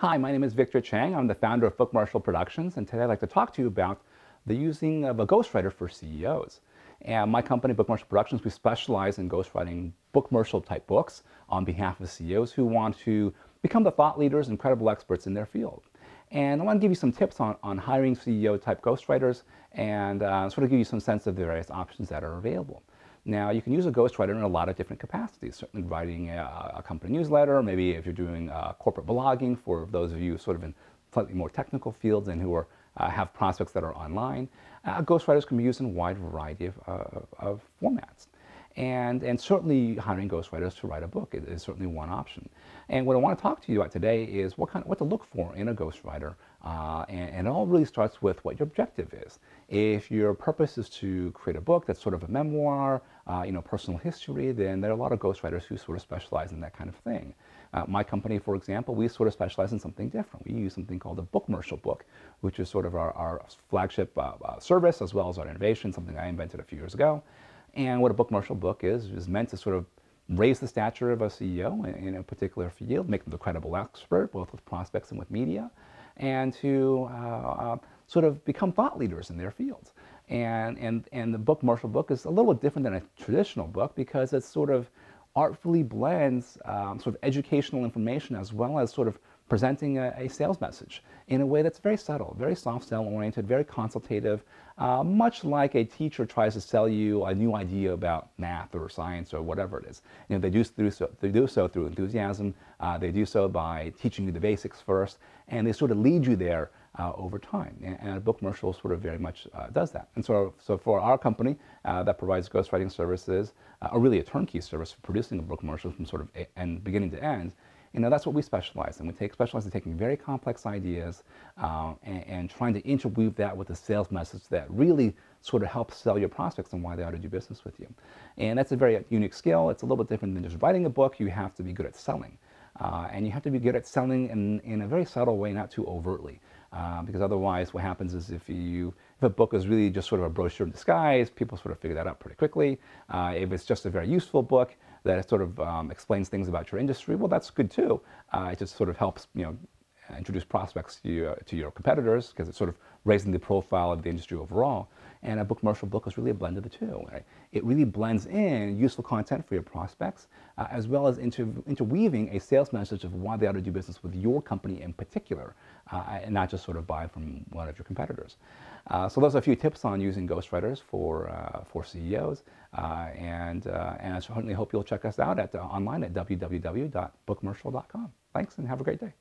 Hi, my name is Victor Chang. I'm the founder of Book Marshall Productions, and today I'd like to talk to you about the using of a ghostwriter for CEOs. And my company, Book Marshall Productions, we specialize in ghostwriting Book Marshall type books on behalf of CEOs who want to become the thought leaders and credible experts in their field. And I want to give you some tips on hiring CEO type ghostwriters and sort of give you some sense of the various options that are available. Now, you can use a ghostwriter in a lot of different capacities, certainly writing a company newsletter, maybe if you're doing corporate blogging for those of you sort of in slightly more technical fields and who are, have prospects that are online. Ghostwriters can be used in a wide variety of formats. And certainly hiring ghostwriters to write a book is certainly one option. And what I want to talk to you about today is what to look for in a ghostwriter. And it all really starts with what your objective is. If your purpose is to create a book that's sort of a memoir, personal history, then there are a lot of ghostwriters who sort of specialize in that kind of thing. My company, for example, we sort of specialize in something different. We use something called the Book Marshall book, which is sort of our flagship service as well as our innovation, something I invented a few years ago. And what a Book Marshall book is meant to sort of raise the stature of a CEO in a particular field, make them the credible expert, both with prospects and with media, and to sort of become thought leaders in their fields. And the Book Marshall book is a little different than a traditional book because it sort of artfully blends sort of educational information as well as sort of presenting a sales message in a way that's very subtle, very soft sell oriented, very consultative, much like a teacher tries to sell you a new idea about math or science or whatever it is. They do so through enthusiasm, they do so by teaching you the basics first, and they sort of lead you there over time. And a Book Marshall sort of very much does that. And so for our company that provides ghostwriting services, or really a turnkey service for producing a Book Marshall from sort of beginning to end, that's what we specialize in. We specialize in taking very complex ideas and trying to interweave that with a sales message that really sort of helps sell your prospects and why they ought to do business with you. And that's a very unique skill. It's a little bit different than just writing a book. You have to be good at selling. And you have to be good at selling in a very subtle way, not too overtly. Because otherwise what happens is if a book is really just sort of a brochure in disguise, people sort of figure that out pretty quickly. If it's just a very useful book that it sort of explains things about your industry, well, that's good too. It just sort of helps, introduce prospects to your competitors because it's sort of raising the profile of the industry overall. And a Book Marshall book is really a blend of the two. Right? It really blends in useful content for your prospects as well as interweaving a sales message of why they ought to do business with your company in particular and not just sort of buy from one of your competitors. So those are a few tips on using ghostwriters for CEOs. And I certainly hope you'll check us out online at www.bookmarshall.com. Thanks and have a great day.